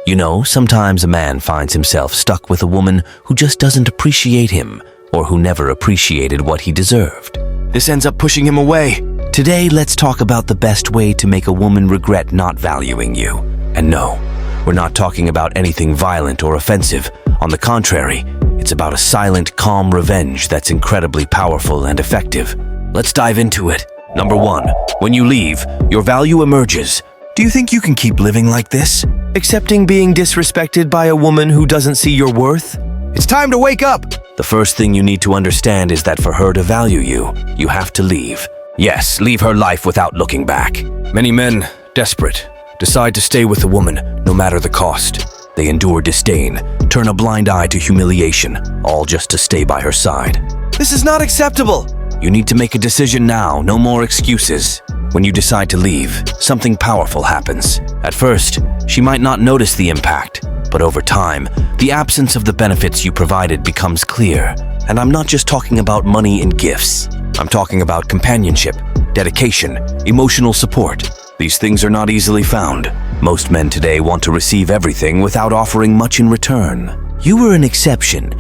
You know, sometimes a man finds himself stuck with a woman who just doesn't appreciate him or who never appreciated what he deserved. This ends up pushing him away. Today, let's talk about the best way to make a woman regret not valuing you. And no, we're not talking about anything violent or offensive. On the contrary, it's about a silent, calm revenge that's incredibly powerful and effective. Let's dive into it. Number 1, when you leave, your value emerges. Do you think you can keep living like this? Accepting being disrespected by a woman who doesn't see your worth? It's time to wake up! The first thing you need to understand is that for her to value you, you have to leave. Yes, leave her life without looking back. Many men, desperate, decide to stay with a woman, no matter the cost. They endure disdain, turn a blind eye to humiliation, all just to stay by her side. This is not acceptable! You need to make a decision now, no more excuses. When you decide to leave, something powerful happens. At first, she might not notice the impact, but over time, the absence of the benefits you provided becomes clear. And I'm not just talking about money and gifts. I'm talking about companionship, dedication, emotional support. These things are not easily found. Most men today want to receive everything without offering much in return. You were an exception,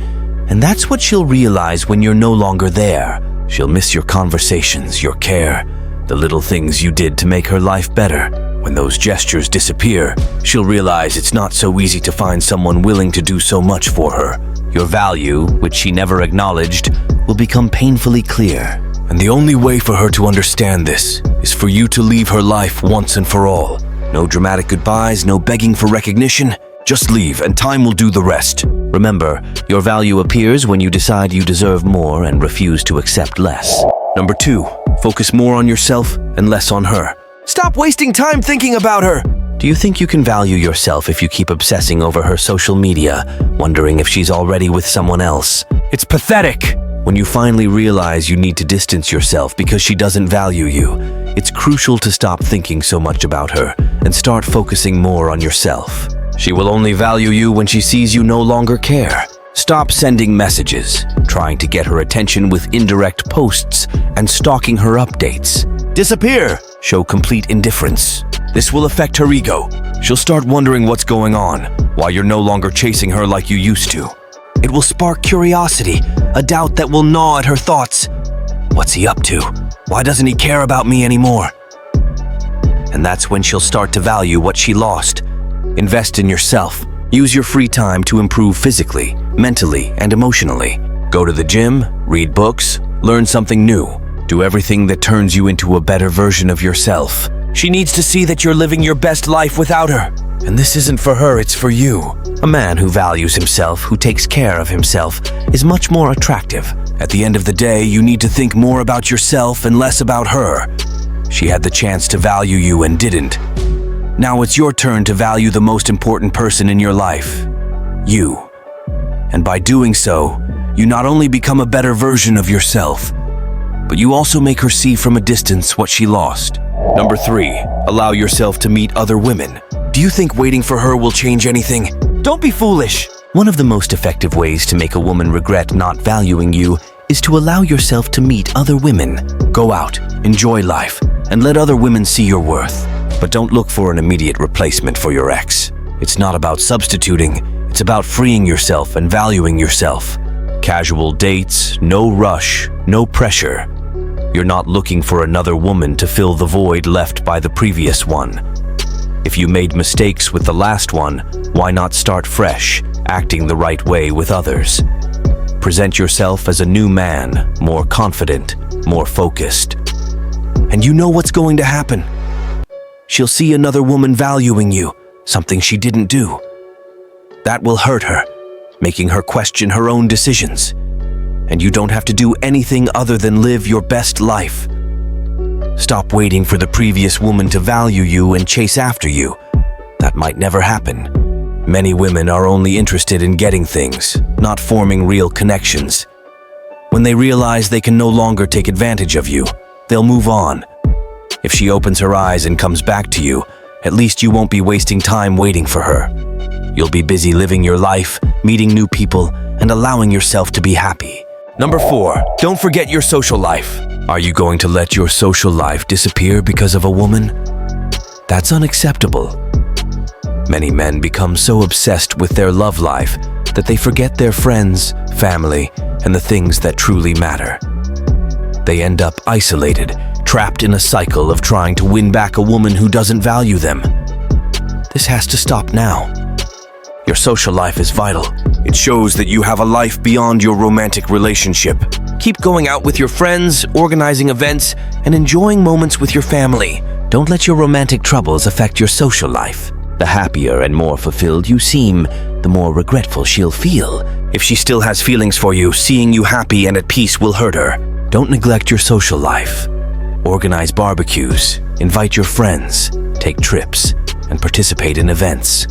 and that's what she'll realize when you're no longer there. She'll miss your conversations, your care, the little things you did to make her life better. When those gestures disappear, she'll realize it's not so easy to find someone willing to do so much for her. Your value, which she never acknowledged, will become painfully clear. And the only way for her to understand this is for you to leave her life once and for all. No dramatic goodbyes, no begging for recognition. Just leave and time will do the rest. Remember, your value appears when you decide you deserve more and refuse to accept less. Number 2, focus more on yourself and less on her. Stop wasting time thinking about her! Do you think you can value yourself if you keep obsessing over her social media, wondering if she's already with someone else? It's pathetic! When you finally realize you need to distance yourself because she doesn't value you, it's crucial to stop thinking so much about her and start focusing more on yourself. She will only value you when she sees you no longer care. Stop sending messages, trying to get her attention with indirect posts, and stalking her updates. Disappear! Show complete indifference. This will affect her ego. She'll start wondering what's going on, why you're no longer chasing her like you used to. It will spark curiosity, a doubt that will gnaw at her thoughts. What's he up to? Why doesn't he care about me anymore? And that's when she'll start to value what she lost. Invest in yourself. Use your free time to improve physically, mentally, and emotionally. Go to the gym, read books, learn something new. Do everything that turns you into a better version of yourself. She needs to see that you're living your best life without her. And this isn't for her, it's for you. A man who values himself, who takes care of himself, is much more attractive. At the end of the day, you need to think more about yourself and less about her. She had the chance to value you and didn't. Now it's your turn to value the most important person in your life, you. And by doing so, you not only become a better version of yourself, but you also make her see from a distance what she lost. Number 3, allow yourself to meet other women. Do you think waiting for her will change anything? Don't be foolish! One of the most effective ways to make a woman regret not valuing you is to allow yourself to meet other women. Go out, enjoy life, and let other women see your worth. But don't look for an immediate replacement for your ex. It's not about substituting, it's about freeing yourself and valuing yourself. Casual dates, no rush, no pressure. You're not looking for another woman to fill the void left by the previous one. If you made mistakes with the last one, why not start fresh, acting the right way with others? Present yourself as a new man, more confident, more focused. And you know what's going to happen. She'll see another woman valuing you, something she didn't do. That will hurt her, making her question her own decisions. And you don't have to do anything other than live your best life. Stop waiting for the previous woman to value you and chase after you. That might never happen. Many women are only interested in getting things, not forming real connections. When they realize they can no longer take advantage of you, they'll move on. If she opens her eyes and comes back to you, at least you won't be wasting time waiting for her. You'll be busy living your life, meeting new people, and allowing yourself to be happy. Number 4, don't forget your social life. Are you going to let your social life disappear because of a woman? That's unacceptable. Many men become so obsessed with their love life that they forget their friends, family, and the things that truly matter. They end up isolated, trapped in a cycle of trying to win back a woman who doesn't value them. This has to stop now. Your social life is vital. It shows that you have a life beyond your romantic relationship. Keep going out with your friends, organizing events, and enjoying moments with your family. Don't let your romantic troubles affect your social life. The happier and more fulfilled you seem, the more regretful she'll feel. If she still has feelings for you, seeing you happy and at peace will hurt her. Don't neglect your social life. Organize barbecues, invite your friends, take trips, and participate in events.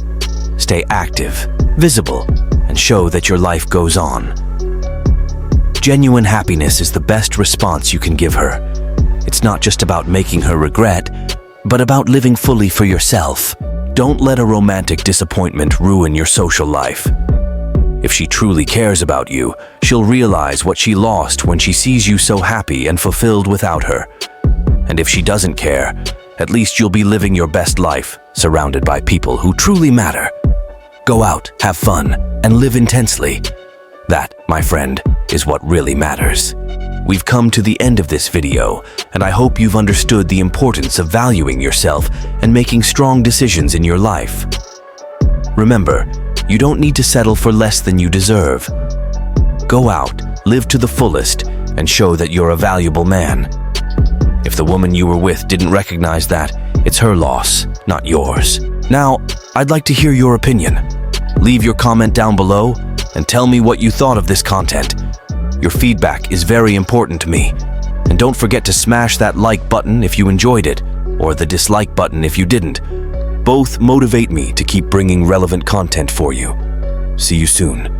Stay active, visible, and show that your life goes on. Genuine happiness is the best response you can give her. It's not just about making her regret, but about living fully for yourself. Don't let a romantic disappointment ruin your social life. If she truly cares about you, she'll realize what she lost when she sees you so happy and fulfilled without her. And if she doesn't care, at least you'll be living your best life, surrounded by people who truly matter. Go out, have fun, and live intensely. That, my friend, is what really matters. We've come to the end of this video, and I hope you've understood the importance of valuing yourself and making strong decisions in your life. Remember, you don't need to settle for less than you deserve. Go out, live to the fullest, and show that you're a valuable man. If the woman you were with didn't recognize that, it's her loss, not yours. Now, I'd like to hear your opinion. Leave your comment down below and tell me what you thought of this content. Your feedback is very important to me. And don't forget to smash that like button if you enjoyed it, or the dislike button if you didn't. Both motivate me to keep bringing relevant content for you. See you soon.